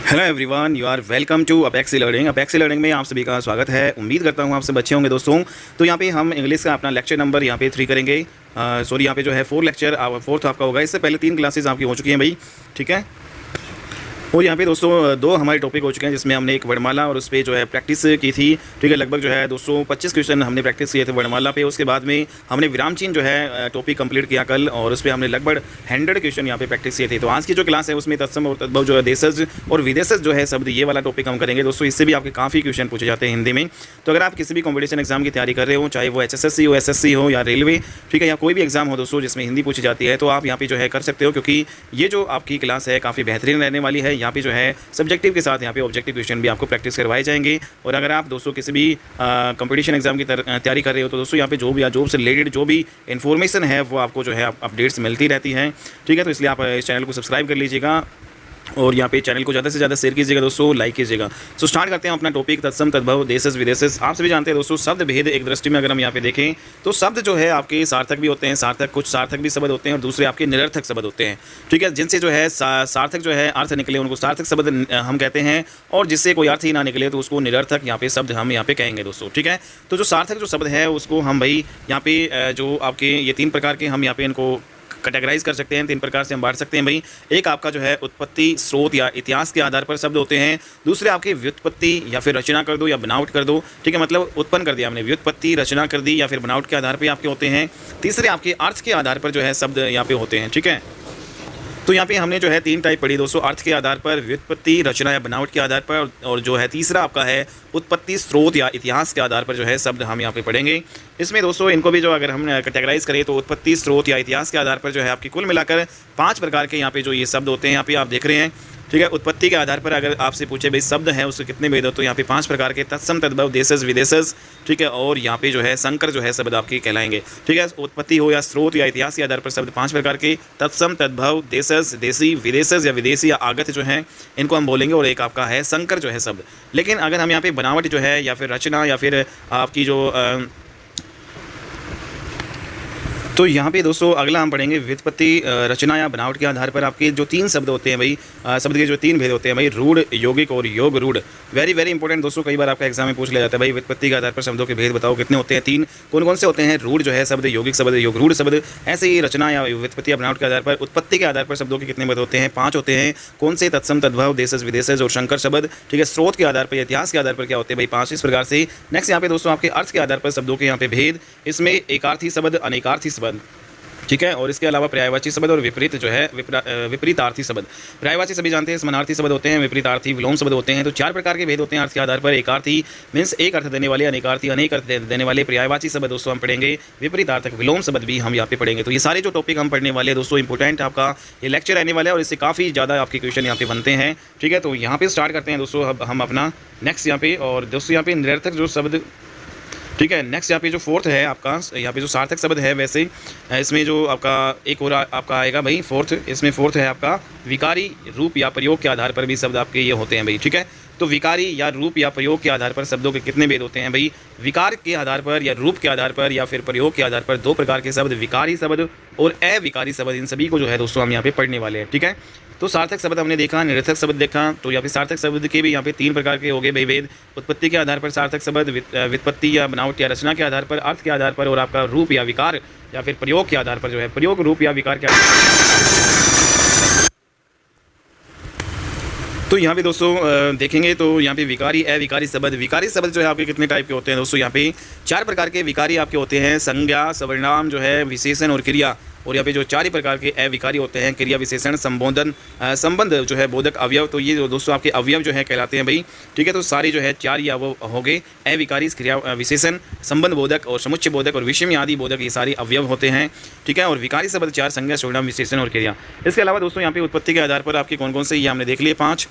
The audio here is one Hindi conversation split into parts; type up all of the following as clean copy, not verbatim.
Hello everyone, you are welcome to Apex Learning. Apex Learning में आप सभी का स्वागत है। उम्मीद करता हूँ आप सब अच्छे होंगे दोस्तों। तो यहाँ पे हम इंग्लिश का अपना लेक्चर नंबर यहाँ पे 3 करेंगे। सॉरी, यहाँ पे जो है 4 लेक्चर फोर्थ आपका होगा। इससे पहले 3 क्लासेस आपकी हो चुकी हैं भाई, ठीक है। और यहाँ पे दोस्तों 2 हमारे टॉपिक हो चुके हैं, जिसमें हमने एक वर्णमाला और उस पर जो है प्रैक्टिस की थी, ठीक है। लगभग जो है 225 क्वेश्चन हमने प्रैक्टिस किए थे वर्णमाला पे। उसके बाद में हमने विराम चिन्ह जो है टॉपिक कंप्लीट किया कल, और उस पर हमने लगभग 100 क्वेश्चन यहाँ पे प्रैक्टिस किए थे। तो आज की जो क्लास है उसमें तत्सम और तद्भव जो है देशज और विदेशज जो है शब्द, ये वाला टॉपिक हम करेंगे दोस्तों। इससे भी आपके काफ़ी क्वेश्चन पूछे जाते हैं हिंदी में। तो अगर आप किसी भी कॉम्पिटिशन एग्जाम की तैयारी कर रहे हो, चाहे वो HSSC हो, SSC हो या रेलवे, ठीक है, या कोई भी एग्जाम हो दोस्तों जिसमें हिंदी पूछी जाती है, तो आप यहाँ पे जो है कर सकते हो, क्योंकि ये जो आपकी क्लास है काफ़ी बेहतरीन रहने वाली है। यहाँ पे जो है सब्जेक्टिव के साथ यहाँ पे ऑब्जेक्टिव क्वेश्चन भी आपको प्रैक्टिस करवाए जाएंगे। और अगर आप दोस्तों किसी भी कंपटीशन एग्जाम की तैयारी कर रहे हो, तो दोस्तों यहाँ पे जो भी या जॉब से रिलेटेड जो भी इन्फॉर्मेशन है वो आपको जो है अपडेट्स मिलती रहती है, ठीक है। तो इसलिए आप इस चैनल को सब्सक्राइब कर लीजिएगा और यहाँ पे चैनल को ज़्यादा से ज़्यादा शेयर कीजिएगा दोस्तों, लाइक कीजिएगा। सो स्टार्ट करते हैं अपना टॉपिक, तत्सम तद्भव देशज विदेशज। आप सभी जानते हैं दोस्तों, शब्द भेद एक दृष्टि में अगर हम यहाँ पे देखें तो शब्द जो है आपके सार्थक भी होते हैं, कुछ सार्थक भी शब्द होते हैं और दूसरे आपके निरर्थक शब्द होते हैं, ठीक है। जिनसे जो है सार्थक जो है अर्थ निकले उनको सार्थक शब्द हम कहते हैं, और जिससे कोई अर्थ ही ना निकले तो उसको निरर्थक यहाँ पे शब्द हम यहाँ पे कहेंगे दोस्तों, ठीक है। तो जो सार्थक जो शब्द है उसको हम भाई यहाँ पे जो आपके ये 3 प्रकार के हम यहाँ पे इनको कैटेगराइज कर सकते हैं। 3 प्रकार से हम बांट सकते हैं भाई। एक आपका जो है उत्पत्ति, स्रोत या इतिहास के आधार पर शब्द होते हैं। दूसरे आपके व्युत्पत्ति या फिर रचना कर दो या बनावट कर दो, ठीक है, मतलब उत्पन्न कर दिया हमने, व्युत्पत्ति रचना कर दी या फिर बनावट के आधार पर आपके होते हैं। तीसरे आपके अर्थ के आधार पर जो है शब्द यहाँ पे होते हैं, ठीक है। तो यहाँ पे हमने जो है 3 टाइप पढ़ी दोस्तों, अर्थ के आधार पर, व्युत्पत्ति, रचना या बनावट के आधार पर, और जो है तीसरा आपका है उत्पत्ति, स्रोत या इतिहास के आधार पर जो है शब्द हम यहाँ पे पढ़ेंगे। इसमें दोस्तों इनको भी जो अगर हम कैटेगराइज करें तो उत्पत्ति, स्रोत या इतिहास के आधार पर जो है आपकी कुल मिलाकर 5 प्रकार के यहाँ पे जो ये शब्द होते हैं, यहाँ पे आप देख रहे हैं, ठीक है। उत्पत्ति के आधार पर अगर आपसे पूछे भाई शब्द है उसके कितने भेद हो, तो यहाँ पे 5 प्रकार के, तत्सम तद्भव देशज विदेशज, ठीक है, और यहाँ पे जो है संकर जो है शब्द आपके कहलाएंगे, ठीक है। उत्पत्ति हो या स्रोत या इतिहास के आधार पर शब्द 5 प्रकार के, तत्सम तद्भव देशज, देसी, विदेशज या विदेशी या आगत जो है इनको हम बोलेंगे, और एक आपका है संकर जो है शब्द। लेकिन अगर हम यहाँ पे बनावट जो है या फिर रचना या फिर आपकी जो तो यहाँ पे दोस्तों अगला हम पढ़ेंगे व्युत्पत्ति, रचना या बनावट के आधार पर आपके जो 3 शब्द होते हैं भाई, शब्द के जो 3 भेद होते हैं भाई, रूढ़, यौगिक और योग रूढ़। वेरी वेरी इंपॉर्टेंट दोस्तों, कई बार आपका एग्जाम में पूछ लिया जाता है भाई व्युत्पत्ति के आधार पर शब्दों के भेद बताओ कितने होते हैं। 3 कौन कौन से होते हैं? रूढ़ जो है शब्द, यौगिक शब्द, योग रूढ़ शब्द। ऐसे ही रचना या व्युत्पत्ति या बनावट के आधार पर, उत्पत्ति के आधार पर शब्दों के कितने भेद होते हैं? 5 होते हैं। कौन से? तत्सम तद्भव देशज विदेशज और शंकर शब्द, ठीक है। स्रोत के आधार पर, इतिहास के आधार पर क्या होते हैं भाई? 5 इस प्रकार से। नेक्स्ट यहाँ पे दोस्तों आपके अर्थ के आधार पर शब्दों के यहाँ पे भेद, इसमें एकार्थी शब्द, अनेकार्थी शब्द, ठीक है, और इसके अलावा पर्यायवाची शब्द और विपरीत जो है विपरीतार्थी शब्द। पर्यायवाची सभी जानते हैं समानार्थी शब्द होते हैं, विपरीतार्थी विलोम शब्द होते हैं। तो 4 प्रकार के भेद होते हैं अर्थ के आधार पर। एकार्थी मीन्स एक अर्थ देने वाले, अनेकार्थी अनेक अर्थ देने वाले, पर्यायवाची शब्द दोस्तों हम पढ़ेंगे, विपरीतार्थक विलोम शब्द भी हम यहाँ पे पढ़ेंगे। तो ये सारे जो टॉपिक हम पढ़ने वाले दोस्तों इंपॉर्टेंट आपका ये लेक्चर रहने वाला है, और इससे काफ़ी ज़्यादा आपके क्वेश्चन यहाँ पे बनते हैं, ठीक है। तो यहाँ पे स्टार्ट करते हैं दोस्तों अब हम अपना नेक्स्ट यहाँ पे। और दोस्तों यहाँ पे निरर्थक जो शब्द, ठीक है। नेक्स्ट यहाँ पे जो 4th है आपका, यहाँ पे जो सार्थक शब्द है, वैसे इसमें जो आपका एक और आपका आएगा भाई 4th, इसमें 4th है आपका विकारी रूप या प्रयोग के आधार पर भी शब्द आपके ये होते हैं भाई, ठीक है। तो विकारी या रूप या प्रयोग के आधार पर शब्दों के कितने भेद होते हैं भाई? विकार के आधार पर या रूप के आधार पर या फिर प्रयोग के आधार पर 2 प्रकार के शब्द, विकारी शब्द और अविकारी शब्द। इन सभी को जो है दोस्तों हम यहाँ पे पढ़ने वाले हैं, ठीक है। तो सार्थक शब्द हमने देखा, निरर्थक शब्द देखा। तो यहाँ पे सार्थक शब्द के भी यहाँ पे 3 प्रकार के हो गए भाई भेद। उत्पत्ति के आधार पर सार्थक शब्द, व्युत्पत्ति या बनावट या रचना के आधार पर, अर्थ के आधार पर, और आपका रूप या विकार या फिर प्रयोग के आधार पर जो है, प्रयोग, रूप या विकार के आधार पर। तो यहाँ पे दोस्तों देखेंगे तो यहाँ पे विकारी, अविकारी शब्द। विकारी शब्द जो है आपके कितने टाइप के होते हैं दोस्तों? यहाँ पे 4 प्रकार के विकारी आपके होते हैं, संज्ञा, सवर्णाम जो है, विशेषण और क्रिया। और यहाँ पे जो 4 ही प्रकार के अविकारी होते हैं, क्रिया, विशेषण, संबोधन, संबंध जो है, बोधक, अवयव। तो ये जो दोस्तों आपके अवयव जो है कहलाते हैं भाई, ठीक है। तो सारी जो है 4 ही वो हो गए, अविकारी, क्रिया, विशेषण, संबंध बोधक और समुच्चय बोधक और विषम आदि बोधक, ये सारे अवयव होते हैं, ठीक है। और विकारी शब्द 4, संज्ञा, सर्वनाम, विशेषण और क्रिया। इसके अलावा दोस्तों यहाँ पे उत्पत्ति के आधार पर आपके कौन कौन से, ये हमने देख लिए 5,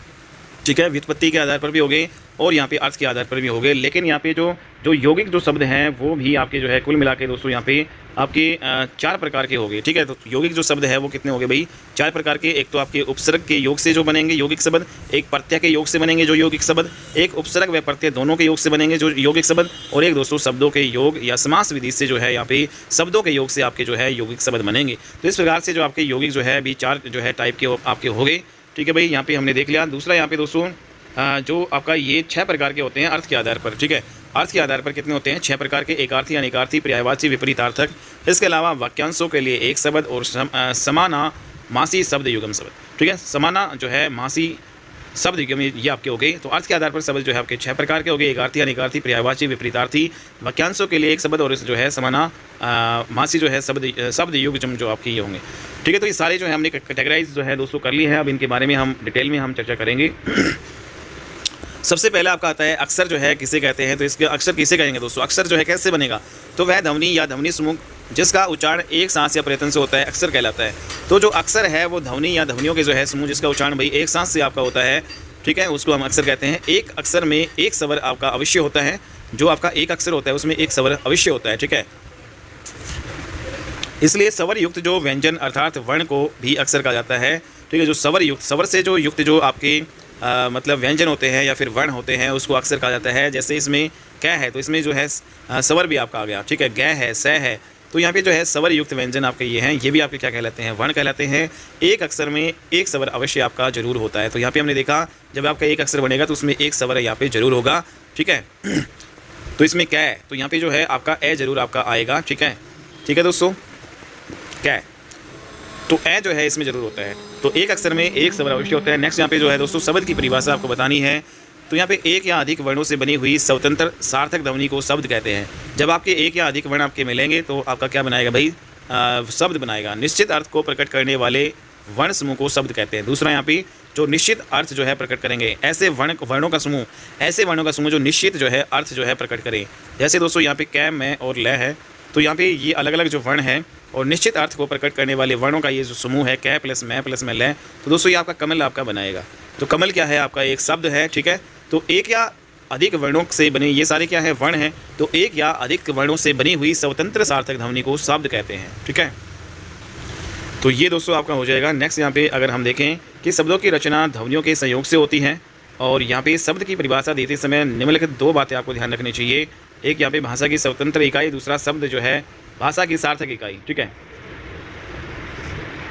ठीक है। व्युत्पत्ति के आधार पर भी हो गए और यहाँ पे अर्थ के आधार पर भी हो गए। लेकिन यहाँ पे जो यौगिक जो शब्द हैं वो भी आपके जो है कुल मिला के दोस्तों यहाँ पे आपके 4 प्रकार के हो गए, ठीक है। तो यौगिक जो शब्द है वो कितने हो गए भाई? 4 प्रकार के। एक तो आपके उपसर्ग के योग से जो बनेंगे यौगिक शब्द, एक प्रत्यय के योग से बनेंगे जो यौगिक शब्द, एक उपसर्ग व प्रत्यय दोनों के योग से बनेंगे जो यौगिक शब्द, और एक दोस्तों शब्दों के योग या समास विधि से जो है यहाँ पे शब्दों के योग से आपके जो है यौगिक शब्द बनेंगे। तो इस प्रकार से जो आपके यौगिक जो है अभी 4 जो है टाइप के आपके हो गए। ठीक है भाई, यहाँ पे हमने देख लिया। दूसरा यहाँ पे दोस्तों जो आपका ये 6 प्रकार के होते हैं अर्थ के आधार पर, ठीक है। अर्थ के आधार पर कितने होते हैं? 6 प्रकार के, एकार्थी, अनेकार्थी, पर्यायवाची, विपरीतार्थक। इसके अलावा वाक्यांशों के लिए एक शब्द और समानामासी शब्द युगम शब्द, ठीक है। समाना जो है मासी शब्द युगम, ये आपके हो गए। तो अर्थ के आधार पर शब्द जो है आपके 6 प्रकार के हो गए, एकार्थी, अनेकार्थी, पर्यायवाची, विपरीतार्थी। वाक्यांशों के लिए एक शब्द और जो है समाना मासी जो है शब्द युगम जो आपके ये होंगे, ठीक है। तो ये सारे जो है हमने कैटेगराइज जो है दोस्तों कर ली है। अब इनके बारे में हम डिटेल में हम चर्चा करेंगे। सबसे पहले आपका आता है अक्षर जो है किसे कहते हैं। तो इसके अक्षर किसे कहेंगे दोस्तों? अक्षर जो है कैसे बनेगा? तो वह ध्वनि या ध्वनि समूह जिसका उच्चारण एक सांस या प्रयत्न से होता है अक्षर कहलाता है। तो जो अक्षर है वो ध्वनि या ध्वनियों के जो है समूह जिसका उच्चारण भाई एक सांस से आपका होता है, ठीक है, उसको हम अक्षर कहते हैं। एक अक्षर में एक स्वर आपका अवश्य होता है। जो आपका एक अक्षर होता है उसमें एक स्वर अवश्य होता है, ठीक है। इसलिए स्वर युक्त जो व्यंजन अर्थात वर्ण को भी अक्षर कहा जाता है, ठीक है। जो स्वर युक्त, स्वर से जो युक्त जो आपके मतलब व्यंजन होते हैं या फिर वर्ण होते हैं उसको अक्षर कहा जाता है। जैसे इसमें कै है तो इसमें जो है स्वर भी आपका आ गया, ठीक है। गै है, सै है, तो यहाँ पे जो है स्वर युक्त व्यंजन आपके ये हैं, ये भी आपके क्या कहलाते हैं? वर्ण कहलाते हैं। एक अक्षर में एक स्वर अवश्य आपका जरूर होता है। तो यहाँ पे हमने देखा जब आपका एक अक्षर बनेगा तो उसमें एक स्वर यहाँ पे जरूर होगा, ठीक है। तो इसमें कै, तो यहाँ पे जो है आपका ए जरूर आपका आएगा, ठीक है, ठीक है दोस्तों। कै तो ए जो है इसमें जरूर होता है। तो एक अक्षर में एक स्वर अवश्य होता है। नेक्स्ट यहाँ पे जो है दोस्तों शब्द की परिभाषा आपको बतानी है। तो यहाँ पे एक या अधिक वर्णों से बनी हुई स्वतंत्र सार्थक ध्वनि को शब्द कहते हैं। जब आपके एक या अधिक वर्ण आपके मिलेंगे तो आपका क्या बनाएगा भाई? शब्द बनाएगा। निश्चित अर्थ को प्रकट करने वाले वर्ण समूह को शब्द कहते हैं। दूसरा यहाँ पे जो निश्चित अर्थ जो है प्रकट करेंगे, ऐसे वर्णों का समूह, ऐसे वर्णों का समूह जो निश्चित जो है अर्थ जो है प्रकट करें। जैसे दोस्तों यहाँ पे कै, मैं और ल है, तो यहाँ पे ये अलग अलग जो वर्ण हैं और निश्चित अर्थ को प्रकट करने वाले वर्णों का ये जो समूह है कै प्लस मैं ल, तो दोस्तों ये आपका कमल आपका बनाएगा। तो कमल क्या है? आपका एक शब्द है, ठीक है। तो एक या अधिक वर्णों से बने ये सारे क्या है? वर्ण हैं। तो एक या अधिक वर्णों से बनी हुई स्वतंत्र सार्थक ध्वनि को शब्द कहते हैं, ठीक है। तो ये दोस्तों आपका हो जाएगा। नेक्स्ट यहाँ पे अगर हम देखें कि शब्दों की रचना ध्वनियों के संयोग से होती है, और यहाँ पे शब्द की परिभाषा देते समय निम्नलिखित 2 बातें आपको ध्यान रखनी चाहिए। एक यहाँ पे भाषा की स्वतंत्र इकाई, दूसरा शब्द जो है भाषा की सार्थक इकाई, ठीक है।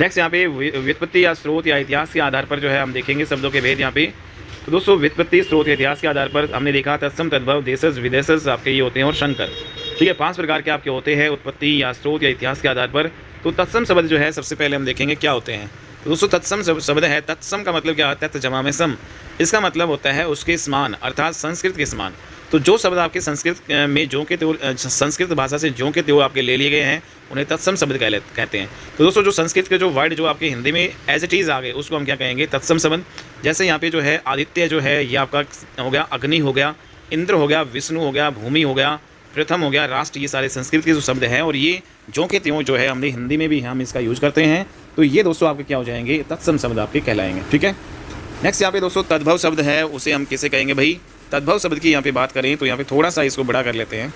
नेक्स्ट यहाँ पे व्युत्पत्ति या स्रोत या इतिहास के आधार पर जो है हम देखेंगे शब्दों के भेद यहाँ पे। तो दोस्तों व्युत्पत्ति, स्रोत या इतिहास के आधार पर हमने देखा तत्सम, तद्भव, देशज, विदेशज आपके ये होते हैं, और शंकर, ठीक है। 5 प्रकार के आपके होते हैं उत्पत्ति या स्रोत या इतिहास के आधार पर। तो तत्सम शब्द जो है सबसे पहले हम देखेंगे क्या होते हैं। तो दोस्तों तत्सम शब्द है, तत्सम का मतलब क्या होता है? तत् जमा में सम, इसका मतलब होता है उसके समान, अर्थात संस्कृत के समान। तो जो शब्द आपके संस्कृत में जो के त्यों, संस्कृत भाषा से जो के त्यों आपके ले लिए गए हैं उन्हें तत्सम शब्द कहते हैं। तो दोस्तों जो संस्कृत के जो वर्ड जो आपके हिंदी में एज इट इज़ आ गए उसको हम क्या कहेंगे? तत्सम शब्द। जैसे यहाँ पे जो है आदित्य जो है ये आपका हो गया, अग्नि हो गया, इंद्र हो गया, विष्णु हो गया, भूमि हो गया, प्रथम हो गया, राष्ट्र, ये सारे संस्कृत के जो शब्द हैं, और ये जो के त्यों जो है हमने हिंदी में भी हम इसका यूज करते हैं। तो ये दोस्तों आपके क्या हो जाएंगे? तत्सम शब्द आपके कहलाएंगे, ठीक है। नेक्स्ट यहाँ पे दोस्तों तद्भव शब्द है, उसे हम किसे कहेंगे भाई? तद्भव शब्द की यहाँ पे बात करें तो यहाँ पे थोड़ा सा इसको बड़ा कर लेते हैं।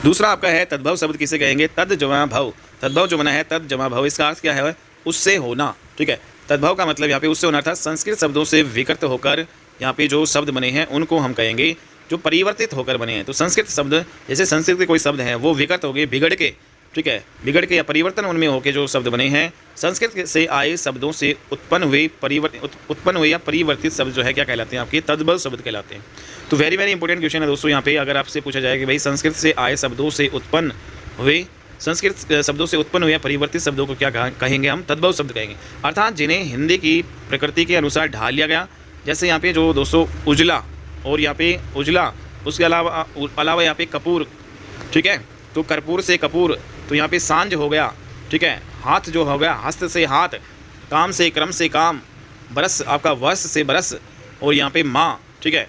दूसरा आपका है तद्भव शब्द किसे कहेंगे? तद जमा भव। तद्भव जो बना है तद जमा भव, इसका अर्थ क्या है? उससे होना, ठीक है। तद्भव का मतलब यहाँ पे उससे होना था। संस्कृत शब्दों से विकृत होकर यहाँ पे जो शब्द बने हैं उनको हम कहेंगे जो परिवर्तित होकर बने हैं। तो संस्कृत शब्द, जैसे संस्कृत के कोई शब्द हैं वो विकृत हो गए, बिगड़ के, ठीक है, बिगड़ के या परिवर्तन उनमें होकर जो शब्द बने हैं, संस्कृत से आए शब्दों से उत्पन्न हुए या परिवर्तित शब्द जो है क्या कहलाते हैं? आपके तद्भव शब्द कहलाते हैं। तो वेरी इंपॉर्टेंट क्वेश्चन है दोस्तों। यहाँ पे अगर आपसे पूछा जाए कि भाई संस्कृत से आए शब्दों से उत्पन्न हुए, संस्कृत शब्दों से उत्पन्न हुए या परिवर्तित शब्दों को क्या कहेंगे? हम तद्भव शब्द कहेंगे, अर्थात जिन्हें हिंदी की प्रकृति के अनुसार ढाल लिया गया। जैसे यहाँ पे जो दोस्तों उजला, और यहाँ पे उजला, उसके अलावा यहाँ पे कपूर, ठीक है। तो कर्पूर से कपूर, तो यहाँ पे सांझ हो गया, ठीक है। हाथ जो हो गया, हस्त से हाथ, काम से क्रम से काम, बरस आपका वर्ष से बरस, और यहाँ पे माँ, ठीक है।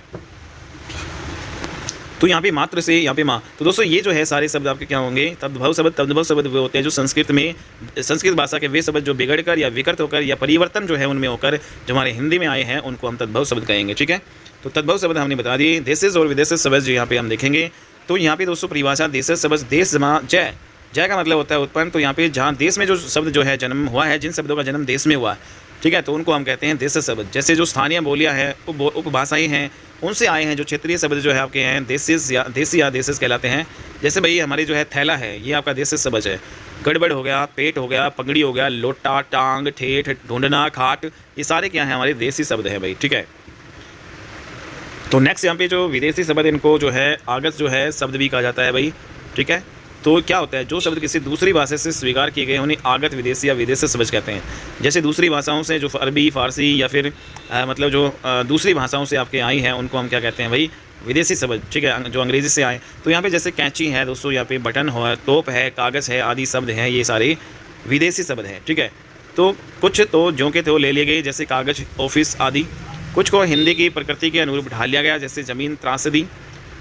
तो यहाँ पे मात्र से यहाँ पे माँ। तो दोस्तों ये जो है सारे शब्द आपके क्या होंगे? तद्भव शब्द। तद्भव शब्द वो होते हैं जो संस्कृत में, संस्कृत भाषा के वे शब्द जो बिगड़कर या विकृत होकर या परिवर्तन जो है उनमें होकर जो हमारे हिंदी में आए हैं उनको हम तद्भव शब्द कहेंगे, ठीक है। तो तद्भव शब्द हमने बता दिए। देशज और विदेशज शब्द जो यहाँ पे हम देखेंगे। तो यहाँ पे दोस्तों परिभाषा देशज शब्द, देश जमा जय, जय का मतलब होता है उत्पन्न। तो यहाँ पे जहाँ देश में जो शब्द जो है जन्म हुआ है, जिन शब्दों का जन्म देश में हुआ है, ठीक है, तो उनको हम कहते हैं देशज शब्द। जैसे जो स्थानीय बोलियाँ हैं, उपभाषाएँ हैं, उनसे आए हैं जो क्षेत्रीय शब्द जो है आपके हैं देसी या देशज कहलाते हैं। जैसे भाई हमारी जो है थैला है, ये आपका देशज शब्द है। गड़बड़ हो गया, पेट हो गया, पगड़ी हो गया, लोटा, टांग, ठेठ, ढूंढना, खाट, ये सारे क्या हैं हमारे देसी शब्द हैं भाई, ठीक है। तो नेक्स्ट यहाँ पे जो विदेशी शब्द, इनको जो है आगत जो है शब्द भी कहा जाता है भाई, ठीक है। तो क्या होता है, जो शब्द किसी दूसरी भाषा से स्वीकार किए गए उन्हें आगत, विदेशी या विदेशी शब्द कहते हैं। जैसे दूसरी भाषाओं से जो अरबी, फारसी या फिर मतलब जो दूसरी भाषाओं से आपके आई हैं उनको हम क्या कहते हैं भाई, विदेशी शब्द, ठीक है, जो अंग्रेजी से आए। तो यहाँ पे जैसे कैंची है दोस्तों, यहाँ पे बटन हो, तोप है, कागज़ है, आदि शब्द हैं, ये सारे विदेशी शब्द हैं, ठीक है। तो कुछ तो जो के तो ले लिए गए, जैसे कागज़, ऑफिस आदि। कुछ को हिंदी की प्रकृति के अनुरूप ढाल लिया गया, जैसे ज़मीन, त्रासदी,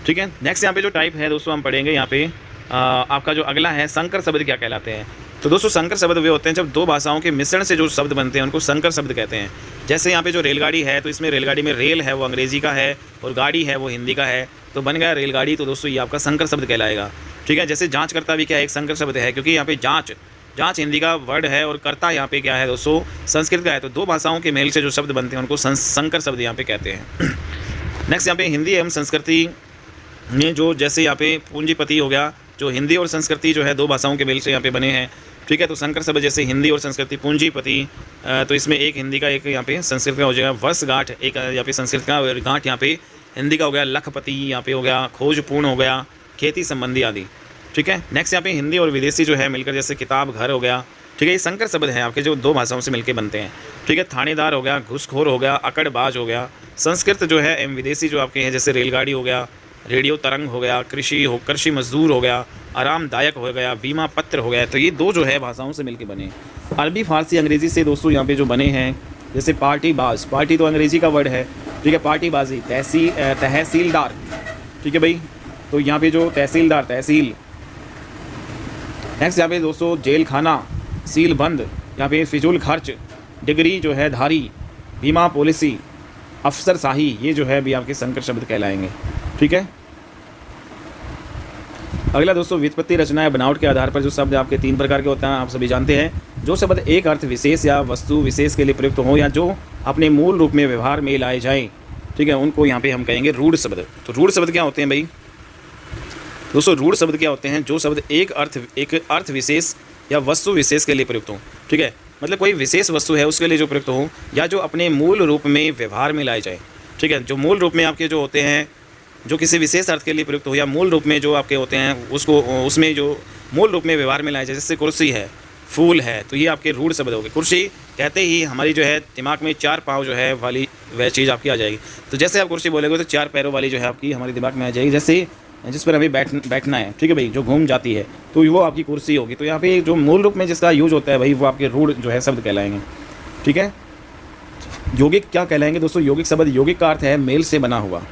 ठीक है। नेक्स्ट यहाँ पे जो टाइप है दोस्तों हम पढ़ेंगे यहाँ पे आपका जो अगला है, संकर शब्द क्या कहलाते हैं। तो दोस्तों संकर शब्द वे होते हैं जब दो भाषाओं के मिश्रण से जो शब्द बनते हैं उनको संकर शब्द कहते हैं। जैसे यहाँ पे जो रेलगाड़ी है, तो इसमें रेलगाड़ी में रेल है वो अंग्रेजी का है और गाड़ी है वो हिंदी का है, तो बन गया रेलगाड़ी। तो दोस्तों ये आपका संकर शब्द कहलाएगा, ठीक है। जैसे जांचकर्ता भी क्या है, एक संकर शब्द है, क्योंकि यहाँ पे जांच हिंदी का वर्ड है और कर्ता यहाँ पे क्या है दोस्तों, संस्कृत का है। तो दो भाषाओं के मेल से जो शब्द बनते हैं उनको संकर शब्द यहाँ पे कहते हैं। नेक्स्ट यहाँ पे हिंदी एवं संस्कृति में जो, जैसे यहाँ पे पूंजीपति हो गया, जो हिंदी और संस्कृति जो है दो भाषाओं के मेल से यहाँ पे बने हैं, ठीक है। तो संकर शब्द जैसे हिंदी और संस्कृति, पूंजीपति, तो इसमें एक हिंदी का एक यहाँ पे संस्कृत का हो जाएगा। वर्षगांठ एक यहाँ पे संस्कृत का, और गांठ यहाँ पे हिंदी का हो गया। लखपति यहाँ पे हो गया, खोजपूर्ण हो गया, खेती संबंधी आदि, ठीक है। नेक्स्ट यहाँ पे हिंदी और विदेशी जो है मिलकर, जैसे किताब, घर हो गया, ठीक है। ये संकर शब्द हैं आपके जो दो भाषाओं से मिलकर बनते हैं, ठीक है। थानेदार हो गया, घुसखोर हो गया, अकड़बाज हो गया। संस्कृत जो है एवं विदेशी जो आपके हैं, जैसे रेलगाड़ी हो गया, रेडियो तरंग हो गया, कृषि मजदूर हो गया, आरामदायक हो गया, बीमा पत्र हो गया। तो ये दो जो है भाषाओं से मिलकर बने। अरबी, फारसी, अंग्रेजी से दोस्तों यहाँ पे जो बने हैं, जैसे पार्टीबाज, पार्टी तो अंग्रेजी का वर्ड है, ठीक है। पार्टीबाजी, तहसीलदार, ठीक है भाई। तो यहाँ पे जो तहसीलदार, तहसील। नेक्स्ट यहाँ पे दोस्तों जेल खाना, सील बंद, यहाँ पे फिजूल खर्च, डिग्री जो है धारी, बीमा पॉलिसी, अफसरशाही, ये जो है अभी आपके संकर शब्द कहलाएंगे, ठीक है। अगला दोस्तों व्युत्पत्ति, रचना या बनावट के आधार पर जो शब्द आपके तीन प्रकार के होते हैं, आप सभी जानते हैं। जो शब्द एक अर्थ विशेष या वस्तु विशेष के लिए प्रयुक्त हो या जो अपने मूल रूप में व्यवहार में लाए जाएं, ठीक है, उनको यहाँ पे हम कहेंगे रूढ़ शब्द। तो रूढ़ शब्द क्या होते हैं भाई दोस्तों? रूढ़ शब्द क्या होते हैं? जो शब्द एक अर्थ विशेष या वस्तु विशेष के लिए प्रयुक्त हो, ठीक है, मतलब कोई विशेष वस्तु है उसके लिए जो प्रयुक्त हो, या जो अपने मूल रूप में व्यवहार में लाए जाए, ठीक है। जो मूल रूप में आपके जो होते हैं, जो किसी विशेष अर्थ के लिए प्रयुक्त हो, या मूल रूप में जो आपके होते हैं उसको उसमें जो मूल रूप में व्यवहार में लाए जाए, जैसे कुर्सी है, फूल है, तो ये आपके रूढ़ शब्द हो गए। कुर्सी कहते ही हमारी जो है दिमाग में चार पाँव जो है वाली वह चीज़ आपकी आ जाएगी। तो जैसे आप कुर्सी बोलेंगे तो चार पैरों वाली जो है आपकी हमारे दिमाग में आ जाएगी, जैसे जिस पर हमें बैठना है, ठीक है भाई, जो घूम जाती है, तो वो आपकी कुर्सी होगी। तो यहाँ पे जो मूल रूप में जिसका यूज होता है भाई, वो आपके रूढ़ जो है शब्द कहलाएंगे, ठीक है। यौगिक क्या कहलाएंगे दोस्तों? यौगिक शब्द, यौगिक का अर्थ है मेल से बना हुआ।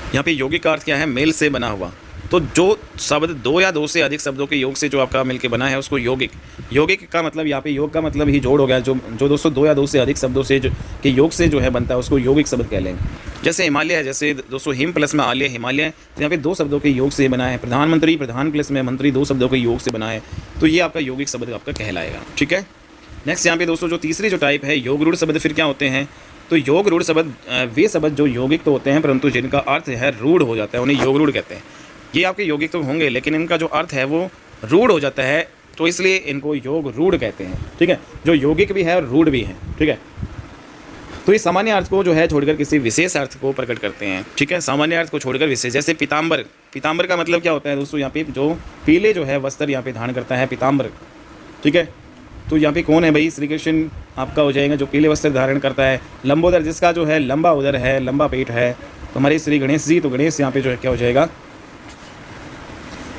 यहाँ पे यौगिक का अर्थ क्या है? मेल से बना हुआ। तो जो शब्द दो या दो से अधिक शब्दों के योग से जो आपका मिलके बना है उसको यौगिक का मतलब, यहाँ पे योग का मतलब ही जोड़ हो गया। जो दोस्तों दो या दो से अधिक शब्दों से के योग से जो है बनता है उसको यौगिक शब्द कह लेंगे। जैसे हिमालय है, जैसे दोस्तों हिम प्लस में आलय, हिमालय, तो यहाँ पे दो शब्दों के योग से बना है। प्रधानमंत्री, प्रधान प्लस में मंत्री, दो शब्दों के योग से बना है, तो ये आपका यौगिक शब्द आपका कहलाएगा, ठीक है। नेक्स्ट यहाँ पे दोस्तों जो तीसरी जो टाइप है योग रूढ़ शब्द, फिर क्या होते हैं? तो योग रूढ़ शब्द वे शब्द जो यौगिक तो होते हैं परंतु जिनका अर्थ है रूढ़ हो जाता है, उन्हें योग रूढ़ कहते हैं। ये आपके यौगिक तो होंगे लेकिन इनका जो अर्थ है वो रूढ़ हो जाता है, तो इसलिए इनको योग रूढ़ कहते हैं, ठीक है। जो यौगिक भी है और रूढ़ भी है, ठीक है। तो इस सामान्य अर्थ को जो है छोड़कर किसी विशेष अर्थ को प्रकट करते हैं, ठीक है। सामान्य अर्थ को छोड़कर विशेष, जैसे पीताम्बर। पीताम्बर का मतलब क्या होता है दोस्तों? यहाँ पे जो पीले जो है वस्त्र यहाँ पे धारण करता है, पीताम्बर, ठीक है। तो यहाँ पे कौन है भाई? श्री कृष्ण आपका हो जाएगा जो पीले वस्त्र धारण करता है। लंबोदर, जिसका जो है लंबा उदर है, लंबा पेट है, तो हमारे श्री गणेश जी, तो गणेश यहाँ पे जो है क्या हो जाएगा?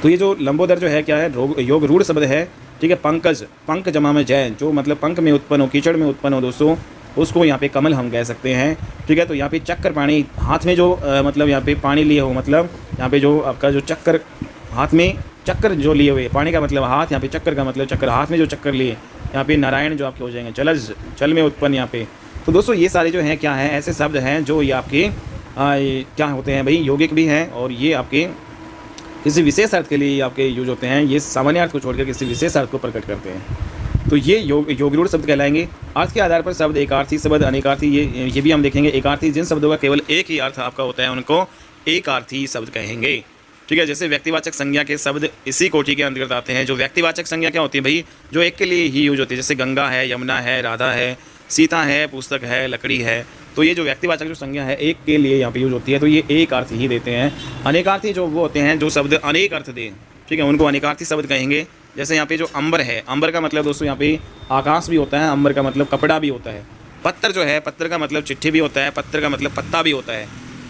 तो ये जो लंबोदर जो है क्या है? योग रूढ़ शब्द है, ठीक है। पंकज, पंख जमा में जय, जो मतलब पंख में उत्पन्न हो, कीचड़ में उत्पन्न हो दोस्तों, उसको यहाँ पे कमल हम कह सकते हैं, ठीक है। तो यहाँ पे चक्कर पानी, हाथ में जो मतलब यहाँ पे पानी लिए हो, मतलब यहाँ पे जो आपका जो चक्कर, हाथ में चक्कर जो लिए हुए, पानी का मतलब हाथ, यहाँ पे चक्कर का मतलब चक्कर, हाथ में जो चक्कर लिए, यहाँ पे नारायण जो आपके हो जाएंगे, जलज, जल में उत्पन्न यहाँ पे। तो दोस्तों ये सारे जो हैं क्या हैं? ऐसे शब्द हैं जो ये आपके क्या होते हैं भाई? यौगिक भी हैं, और ये आपके किसी विशेष अर्थ के लिए आपके यूज होते हैं। ये सामान्य अर्थ को छोड़कर किसी विशेष अर्थ को प्रकट करते हैं, तो ये योगरूढ़ शब्द कहलाएंगे। अर्थ के आधार पर शब्द एकार्थी शब्द, अनेकार्थी, ये भी हम देखेंगे। एकार्थी जिन शब्दों का केवल एक ही अर्थ आपका होता है उनको एकार्थी शब्द कहेंगे, ठीक है। जैसे व्यक्तिवाचक संज्ञा के शब्द इसी कोटि के अंतर्गत आते हैं। जो व्यक्तिवाचक संज्ञा क्या होती है भाई, जो एक के लिए ही यूज होती है, जैसे गंगा है, यमुना है, राधा है, सीता है, पुस्तक है, लकड़ी है। तो ये जो व्यक्तिवाचक जो संज्ञा है एक के लिए यहाँ पे यूज होती है, तो ये एक अर्थ ही देते हैं। अनेकार्थी जो वो होते हैं जो शब्द अनेक अर्थ दें, ठीक है, उनको अनेकार्थी शब्द कहेंगे। जैसे यहाँ पे जो अंबर है, अंबर का मतलब दोस्तों यहाँ पे आकाश भी होता है, अंबर का मतलब कपड़ा भी होता है। पत्र जो है, पत्र का मतलब चिट्ठी भी होता है, पत्र का मतलब पत्ता भी होता है।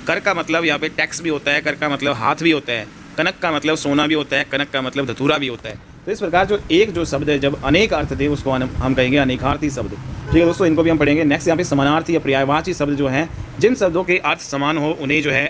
कर का मतलब यहाँ पे टैक्स भी होता है, कर का मतलब हाथ भी होता है। कनक का मतलब सोना भी होता है, कनक का मतलब धतूरा भी होता है। तो इस प्रकार जो एक जो शब्द है जब अनेक अर्थ दे उसको हम कहेंगे अनेकार्थी शब्द। ठीक है दोस्तों, इनको भी हम पढ़ेंगे। नेक्स्ट यहाँ पे समानार्थी या पर्यायवाची शब्द जो हैं, जिन शब्दों के अर्थ समान हो उन्हें जो है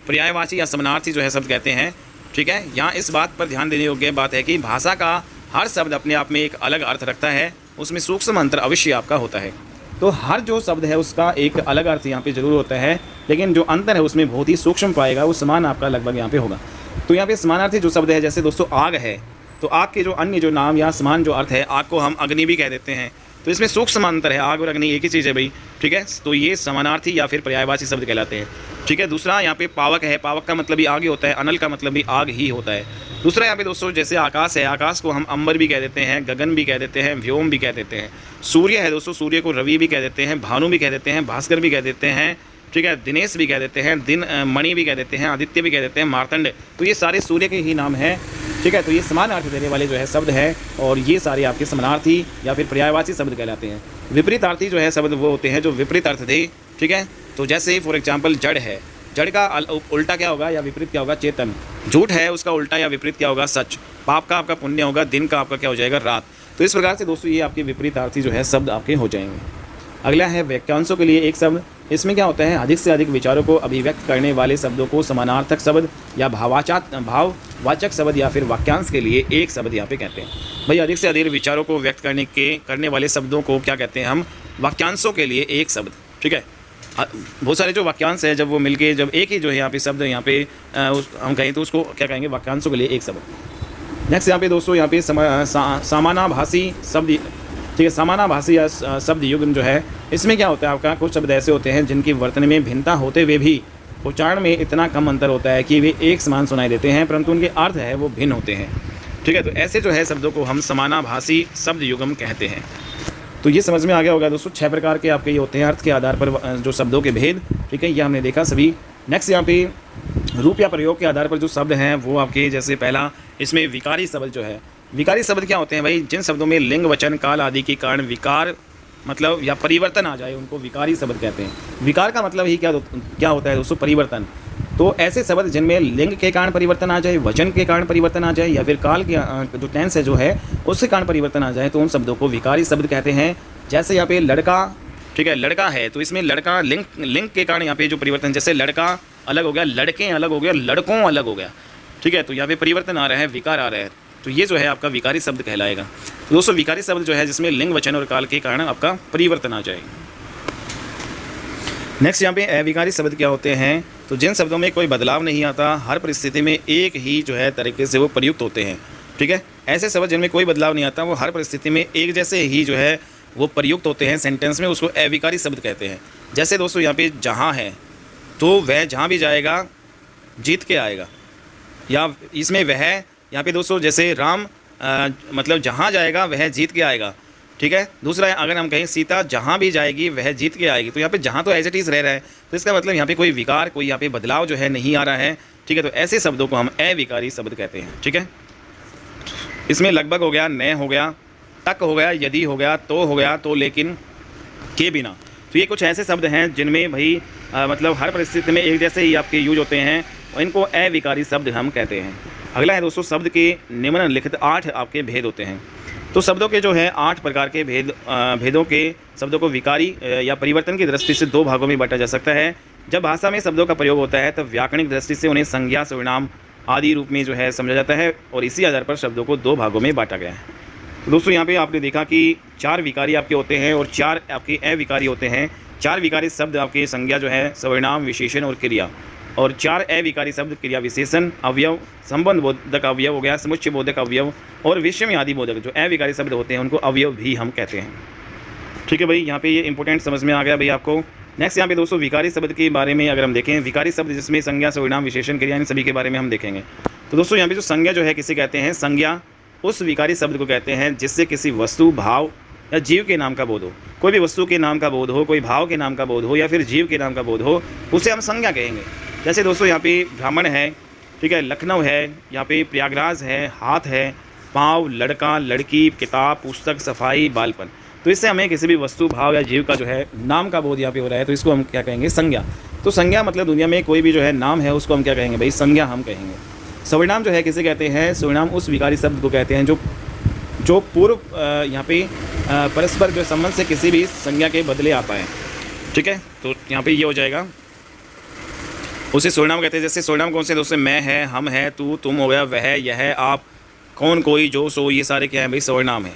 पर्यायवाची या समानार्थी जो है शब्द कहते हैं। ठीक है, यहाँ इस बात पर ध्यान देने योग्य बात है कि भाषा का हर शब्द अपने आप में एक अलग अर्थ रखता है, उसमें सूक्ष्म अंतर अवश्य आपका होता है। तो हर जो शब्द है उसका एक अलग अर्थ यहाँ पे जरूर होता है, लेकिन जो अंतर है उसमें बहुत ही सूक्ष्म पाएगा, वो समान आपका लगभग यहाँ पे होगा। तो यहाँ पे समानार्थी जो शब्द है, जैसे दोस्तों आग है, तो आग के जो अन्य जो नाम या समान जो अर्थ है, आग को हम अग्नि भी कह देते हैं। तो इसमें सूक्ष्म अंतर है, आग और अग्नि एक ही चीज़ है भाई। ठीक है, तो ये समानार्थी या फिर पर्यायवाची शब्द कहलाते हैं। ठीक है, दूसरा यहाँ पे पावक है, पावक का मतलब भी आग ही होता है, अनल का मतलब भी आग ही होता है। दूसरा यहाँ पे दोस्तों जैसे आकाश है, आकाश को हम अंबर भी कह देते हैं, गगन भी कह देते हैं, व्योम भी कह देते हैं। सूर्य है दोस्तों, सूर्य को रवि भी कह देते हैं, भानु भी कह देते हैं, भास्कर भी कह देते हैं। ठीक है, दिनेश भी कह देते हैं, दिन मणि भी कह देते हैं, आदित्य भी कह देते हैं, मार्तंड। तो ये सारे सूर्य के ही नाम हैं। ठीक है, तो ये समान अर्थ देने वाले जो है शब्द है, और ये सारे आपके समानार्थी या फिर पर्यायवाची शब्द कहलाते हैं। विपरीतार्थी जो है शब्द वो होते हैं जो विपरीत अर्थ दे। ठीक है, तो जैसे फॉर एग्जाम्पल जड़ है, जड़ का उल्टा क्या होगा या विपरीत क्या होगा, चेतन। झूठ है, उसका उल्टा या विपरीत क्या होगा, सच। पाप का आपका पुण्य होगा, दिन का आपका क्या हो जाएगा, रात। तो इस प्रकार से दोस्तों ये आपके विपरीतार्थी जो है शब्द आपके हो जाएंगे। अगला है वाक्यांशों के लिए एक शब्द। इसमें क्या होता है, अधिक से अधिक विचारों को अभिव्यक्त करने वाले शब्दों को समानार्थक शब्द या भाववाचक शब्द या फिर वाक्यांश के लिए एक शब्द यहाँ पे कहते हैं। भाई अधिक से अधिक विचारों को व्यक्त करने वाले शब्दों को क्या कहते हैं हम, वाक्यांशों के लिए एक शब्द। ठीक है, बहुत सारे जो वाक्यांश है जब वो मिलके जब एक ही जो है यहाँ पे शब्द यहाँ पे हम कहें तो उसको क्या कहेंगे, वाक्यांशों के लिए एक शब्द। नेक्स्ट यहाँ पे दोस्तों यहाँ पे समानाभासी शब्द। ठीक है, समानाभासी या शब्द युग्म जो है, इसमें क्या होता है आपका, कुछ शब्द ऐसे होते हैं जिनकी वर्तन में भिन्नता होते हुए भी उच्चारण में इतना कम अंतर होता है कि वे एक समान सुनाई देते हैं, परंतु उनके अर्थ है वो भिन्न होते हैं। ठीक है, तो ऐसे जो है शब्दों को हम समानाभासी शब्द युग्म कहते हैं। तो ये समझ में आ गया होगा दोस्तों, 6 प्रकार के आपके ये होते हैं अर्थ के आधार पर जो शब्दों के भेद। ठीक है, ये हमने देखा सभी। नेक्स्ट यहाँ पे रूप या प्रयोग के आधार पर जो शब्द हैं वो आपके, जैसे पहला इसमें विकारी शब्द जो है। विकारी शब्द क्या होते हैं भाई, जिन शब्दों में लिंग वचन काल आदि के कारण विकार मतलब या परिवर्तन आ जाए उनको विकारी शब्द कहते हैं। विकार का मतलब ही क्या होता है दोस्तों, परिवर्तन। तो ऐसे शब्द जिनमें लिंग के कारण परिवर्तन आ जाए, वचन के कारण परिवर्तन आ जाए, या फिर काल के जो टेंस है जो है उसके कारण परिवर्तन आ जाए, तो उन शब्दों को विकारी शब्द कहते हैं। जैसे यहाँ पे लड़का, ठीक है, लड़का है तो इसमें लड़का लिंग के कारण यहाँ पे जो परिवर्तन, जैसे लड़का अलग हो गया, लड़के अलग हो गया, लड़कों अलग हो गया। ठीक है, तो यहाँ पे परिवर्तन आ रहा है, विकार आ रहा है, तो ये जो है आपका विकारी शब्द कहलाएगा। तो दोस्तों विकारी शब्द जो है जिसमें लिंग वचन और काल के कारण आपका परिवर्तन आ जाएगा। नेक्स्ट यहाँ पे अविकारी शब्द क्या होते हैं, तो जिन शब्दों में कोई बदलाव नहीं आता, हर परिस्थिति में एक ही जो है तरीके से वो प्रयुक्त होते हैं। ठीक है, ऐसे शब्द जिनमें कोई बदलाव नहीं आता, वो हर परिस्थिति में एक जैसे ही जो है वो प्रयुक्त होते हैं सेंटेंस में, उसको अविकारी शब्द कहते हैं। जैसे दोस्तों यहाँ पे जहाँ है तो वह जहाँ भी जाएगा जीत के आएगा, या इसमें वह यहाँ पे दोस्तों जैसे राम मतलब जहाँ जाएगा वह जीत के आएगा। ठीक है, दूसरा अगर हम कहें सीता जहाँ भी जाएगी वह जीत के आएगी, तो यहाँ पे जहाँ तो एज इट इज़ रह रहा है, तो इसका मतलब यहाँ पे कोई विकार, कोई यहाँ पे बदलाव जो है नहीं आ रहा है। ठीक है, तो ऐसे शब्दों को हम अविकारी शब्द कहते हैं। ठीक है, इसमें लगभग हो गया, न हो गया, तक हो गया, यदि हो गया, तो हो गया, तो लेकिन, के बिना। तो ये कुछ ऐसे शब्द हैं जिनमें भाई मतलब हर परिस्थिति में एक जैसे ही आपके यूज होते हैं, और इनको अविकारी शब्द हम कहते हैं। अगला है दोस्तों शब्द के निम्नलिखित 8 आपके भेद होते हैं। तो शब्दों के जो है 8 प्रकार के भेदों के शब्दों को विकारी या परिवर्तन की दृष्टि से 2 भागों में बांटा जा सकता है। जब भाषा में शब्दों का प्रयोग होता है तब व्याकरणिक दृष्टि से उन्हें संज्ञा, सर्वनाम आदि रूप में जो है समझा जाता है, और इसी आधार पर शब्दों को 2 भागों में बांटा गया है। तो दोस्तों यहाँ पे आपने देखा कि 4 विकारी आपके होते हैं और 4 आपके अविकारी होते हैं। 4 विकारी शब्द आपके संज्ञा जो है, सर्वनाम, विशेषण और क्रिया, और 4 अविकारी शब्द क्रिया विशेषण, अवयव, संबंध बोधक अवयव हो गया, समुच्चय बोधक अवयव और विषय आदि बोधक। जो अविकारी शब्द होते हैं उनको अवयव भी हम कहते हैं। ठीक है भाई, यहाँ पे ये इंपॉर्टेंट समझ में आ गया भाई आपको। नेक्स्ट यहाँ पे दोस्तों विकारी शब्द के बारे में अगर हम देखें, विकारी शब्द जिसमें संज्ञा, सर्वनाम, विशेषण, क्रिया, इन सभी के बारे में हम देखेंगे। तो दोस्तों यहाँ पे जो संज्ञा जो है किसे कहते हैं, संज्ञा उस विकारी शब्द को कहते हैं जिससे किसी वस्तु, भाव या जीव के नाम का बोध हो। कोई भी वस्तु के नाम का बोध हो, कोई भाव के नाम का बोध हो या फिर जीव के नाम का बोध हो, उसे हम संज्ञा कहेंगे। जैसे दोस्तों यहाँ पे ब्राह्मण है, ठीक है, लखनऊ है, यहाँ पे प्रयागराज है, हाथ है, पाँव, लड़का, लड़की, किताब, पुस्तक, सफाई, बालपन। तो इससे हमें किसी भी वस्तु, भाव या जीव का जो है नाम का बोध यहाँ पे हो रहा है, तो इसको हम क्या कहेंगे, संज्ञा। तो संज्ञा मतलब दुनिया में कोई भी जो है नाम है उसको हम क्या कहेंगे भाई, संज्ञा हम कहेंगे। सर्वनाम जो है किसे कहते हैं, सर्वनाम उस विकारी शब्द को कहते हैं जो पूर्व यहाँ पे परस्पर जो संबंध से किसी भी संज्ञा के बदले आता है। ठीक है, तो यहाँ पे ये हो जाएगा, उसे सर्वनाम कहते हैं। जैसे सर्वनाम कौन से दोस्तों, मैं है, हम है, तू, तुम हो गया, वह, यह, आप, कौन, कोई, जो, सो, ये सारे क्या है भाई, सर्वनाम है।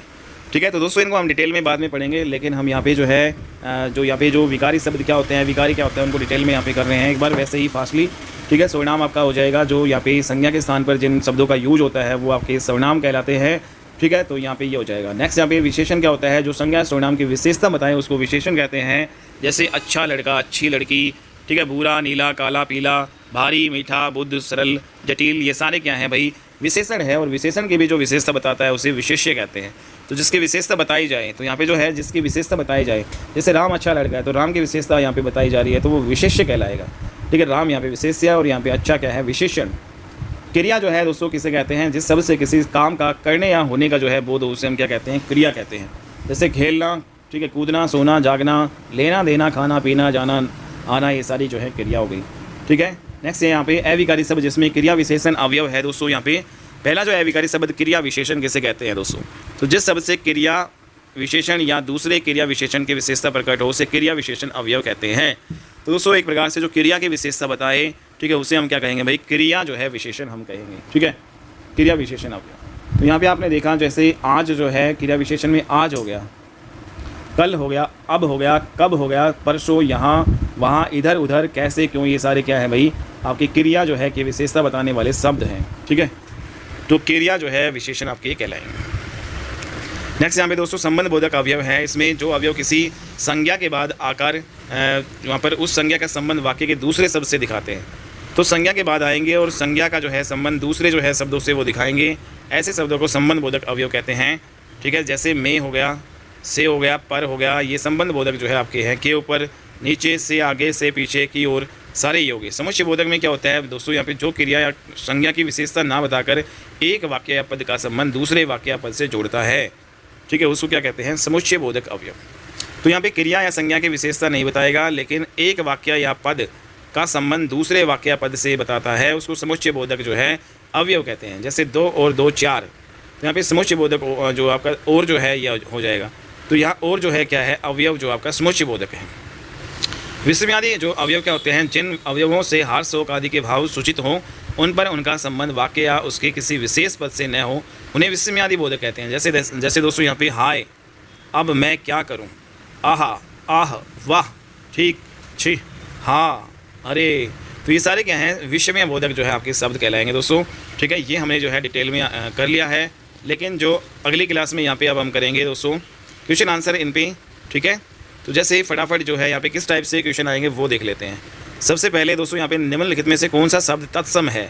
ठीक है, तो दोस्तों इनको हम डिटेल में बाद में पढ़ेंगे, लेकिन हम यहाँ पे जो है यहाँ पे जो विकारी शब्द क्या होते हैं, विकारी क्या होता है, उनको डिटेल में यहाँ पे कर रहे हैं एक बार वैसे ही फास्टली। ठीक है, सर्वनाम आपका हो जाएगा जो यहाँ पे संज्ञा के स्थान पर जिन शब्दों का यूज होता है वो आपके सर्वनाम कहलाते हैं। ठीक है, तो यहाँ पे ये हो जाएगा। नेक्स्ट यहाँ पे विशेषण क्या होता है, जो संज्ञा सर्वनाम की विशेषता बताएं उसको विशेषण कहते हैं। जैसे अच्छा लड़का, अच्छी लड़की, ठीक है, भूरा, नीला, काला, पीला, भारी, मीठा, बुद्ध, सरल, जटिल, ये सारे क्या हैं भाई, विशेषण है। और विशेषण की भी जो विशेषता बताता है उसे विशेष्य कहते हैं। तो जिसकी विशेषता बताई जाए, तो यहाँ पे जो है जिसकी विशेषता बताई जाए, जैसे राम अच्छा लड़का है तो राम की विशेषता यहाँ पे बताई जा रही है तो वो विशेष्य कहलाएगा। ठीक है, राम यहाँ पे विशेष्य और यहाँ पे अच्छा क्या है, विशेषण। क्रिया जो है दोस्तों किसे कहते हैं, जिस शब्द से किसी काम का करने या होने का जो है बोध, उसे हम क्या कहते हैं, क्रिया कहते हैं। जैसे खेलना, ठीक है, कूदना, सोना, जागना, लेना देना, खाना पीना, जाना आना, ये सारी जो है क्रिया हो गई। ठीक है, नेक्स्ट है यहाँ पे अविकारी शब्द जिसमें क्रिया विशेषण अवयव है। दोस्तों यहाँ पे पहला जो है अविकारी शब्द क्रिया विशेषण किसे कहते हैं दोस्तों, तो जिस शब्द से क्रिया विशेषण या दूसरे क्रिया विशेषण की विशेषता प्रकट हो उसे क्रिया विशेषण अवयव कहते हैं। तो दोस्तों एक प्रकार से जो क्रिया की विशेषता बताए, ठीक है, उसे हम क्या कहेंगे भाई, क्रिया जो है विशेषण हम कहेंगे। ठीक है, क्रिया विशेषण अवयव। तो यहाँ पे आपने देखा जैसे आज जो है क्रिया विशेषण में आज हो गया, कल हो गया, अब हो गया, कब हो गया, परसों, यहाँ वहाँ, इधर उधर, कैसे, क्यों, ये सारे क्या है भाई आपकी क्रिया जो है कि विशेषता बताने वाले शब्द हैं। ठीक है, तो क्रिया जो है विशेषण आपके कहलाएंगे। नेक्स्ट यहाँ पे दोस्तों संबंध बोधक अवयव है। इसमें जो अवयव किसी संज्ञा के बाद आकर वहाँ पर उस संज्ञा का संबंध वाक्य के दूसरे शब्द से दिखाते हैं। तो संज्ञा के बाद आएंगे और संज्ञा का जो है संबंध दूसरे जो है शब्दों से वो दिखाएंगे, ऐसे शब्दों को संबंध बोधक अवयव कहते हैं। ठीक है, जैसे में हो गया, से हो गया, पर हो गया, ये संबंध बोधक जो है आपके हैं। के ऊपर, नीचे, से आगे, से पीछे, की ओर, सारे ये हो गए। समुच्चय बोधक में क्या होता है दोस्तों, यहाँ पे जो क्रिया या संज्ञा की विशेषता ना बताकर एक वाक्य या पद का संबंध दूसरे वाक्य या पद से जोड़ता है। ठीक है, उसको क्या कहते हैं, समुच्चय बोधक अवयव। तो यहाँ पे क्रिया या संज्ञा की विशेषता नहीं बताएगा, लेकिन एक वाक्य या पद का संबंध दूसरे वाक्य या पद से बताता है, उसको समुच्चय बोधक जो है अवयव कहते हैं। जैसे 2 और 2 4, तो यहाँ पे समुच्चय बोधक जो आपका और जो है यह हो जाएगा। तो यहाँ और जो है क्या है, अवयव जो आपका समुच्चय बोधक है। विस्मयादि जो अवयव क्या होते हैं, जिन अवयवों से हार्य, शोक आदि के भाव सूचित हों, उन पर उनका संबंध वाक्य या उसके किसी विशेष पद से न हो, उन्हें विस्मयादि बोधक कहते हैं। जैसे दोस्तों यहाँ पे हाय, अब मैं क्या करूँ, आहा, आह, वाह, ठीक, छी, हाँ, अरे, तो ये सारे क्या हैं, विस्मय बोधक जो है आपके शब्द कहलाएंगे दोस्तों। ठीक है, ये हमने जो है डिटेल में कर लिया है, लेकिन जो अगली क्लास में यहाँ पे अब हम करेंगे दोस्तों क्वेश्चन आंसर इन पे। ठीक है, तो जैसे फटाफट जो है यहाँ पे किस टाइप से क्वेश्चन आएंगे वो देख लेते हैं। सबसे पहले दोस्तों यहाँ पे निम्नलिखित में से कौन सा शब्द तत्सम है,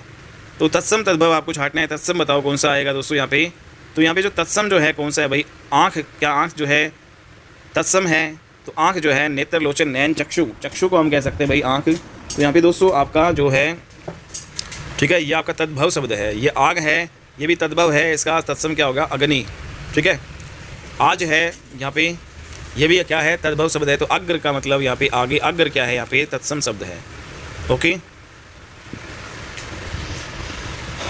तो तत्सम तद्भव आपको छाटना है। तत्सम बताओ कौन सा आएगा दोस्तों यहाँ पे। तो यहाँ पे जो तत्सम जो है कौन सा है भाई, आँख, क्या आँख जो है तत्सम है, तो आँख जो है नेत्र, लोचन, नैन, चक्षु, चक्षु को हम कह सकते हैं भाई आँख। तो यहाँ पे दोस्तों आपका जो है, ठीक है, ये आपका तद्भव शब्द है, ये आग है, ये भी तद्भव है, इसका तत्सम क्या होगा, अग्नि। ठीक है, आज है यहाँ पे, ये भी क्या है, तद्भव शब्द है, तो अग्र का मतलब यहाँ पे आगे, अग्र क्या है यहाँ पे, तत्सम शब्द है। ओके,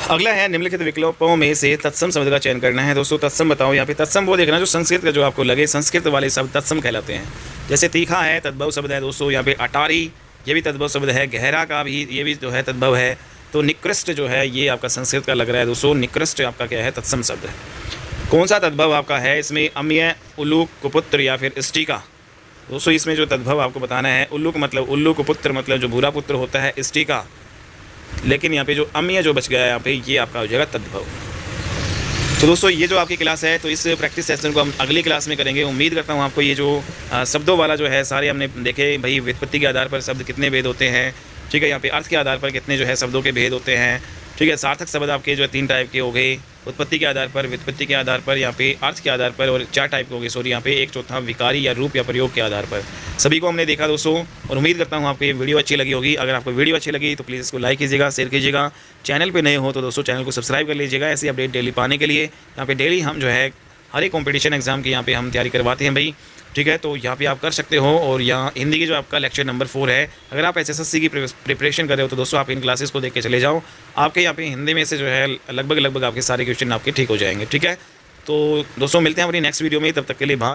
अगला है निम्नलिखित विकल्पों में से तत्सम शब्द का चयन करना है। दोस्तों तत्सम बताओ, यहाँ पे तत्सम वो देखना जो संस्कृत का जो आपको लगे, संस्कृत वाले शब्द तत्सम कहलाते हैं। जैसे तीखा है, तद्भव शब्द है दोस्तों। यहाँ पे अटारी, ये भी तद्भव शब्द है। गहरा का भी, ये भी जो है तद्भव है। तो निकृष्ट जो है ये आपका संस्कृत का लग रहा है दोस्तों, निकृष्ट आपका क्या है, तत्सम शब्द है। कौन सा तद्भव आपका है इसमें, अम्य, उल्लू, कुपुत्र या फिर इष्टिका। दोस्तों इसमें जो तद्भव आपको बताना है, उल्लू का मतलब उल्लू, कुपुत्र मतलब जो बुरा पुत्र होता है, इष्टिका, लेकिन यहाँ पे जो अम्य जो बच गया है यहाँ पे, ये आपका हो जाएगा तद्भव। तो दोस्तों ये जो आपकी क्लास है, तो इस प्रैक्टिस सेशन को हम अगली क्लास में करेंगे। उम्मीद करता हूँ आपको ये जो शब्दों वाला जो है सारे हमने देखे भाई, व्युत्पत्ति के आधार पर शब्द कितने भेद होते हैं, ठीक है। यहाँ पे अर्थ के आधार पर कितने जो है शब्दों के भेद होते हैं, ठीक है। सार्थक शब्द आपके जो है 3 टाइप के हो गए, उत्पत्ति के आधार पर, व्युत्पत्ति के आधार पर, यहाँ पे अर्थ के आधार पर, और 4 टाइप के हो गए, सॉरी यहाँ पे 1 चौथा विकारी या रूप या प्रयोग के आधार पर। सभी को हमने देखा दोस्तों, और उम्मीद करता हूँ आपको ये वीडियो अच्छी लगी होगी। अगर आपको वीडियो अच्छी लगी तो प्लीज़ इसको लाइक कीजिएगा, शेयर कीजिएगा। चैनल पे नए हो तो दोस्तों चैनल को सब्सक्राइब कर लीजिएगा, ऐसी अपडेट डेली पाने के लिए। यहाँ पे डेली हम जो है हर एक कॉम्पिटिशन एग्जाम की यहाँ पे हम तैयारी करवाते हैं भाई, ठीक है। तो यहाँ पे आप कर सकते हो। और यहाँ हिंदी की जो आपका लेक्चर नंबर 4 है, अगर आप SSC की प्रिपरेशन कर रहे हो तो दोस्तों आप इन क्लासेस को देख के चले जाओ। आपके यहाँ पे हिंदी में से जो है लगभग आपके सारे क्वेश्चन आपके ठीक हो जाएंगे, ठीक है। तो दोस्तों मिलते हैं अपनी नेक्स्ट वीडियो में, तब तक के लिए बाय।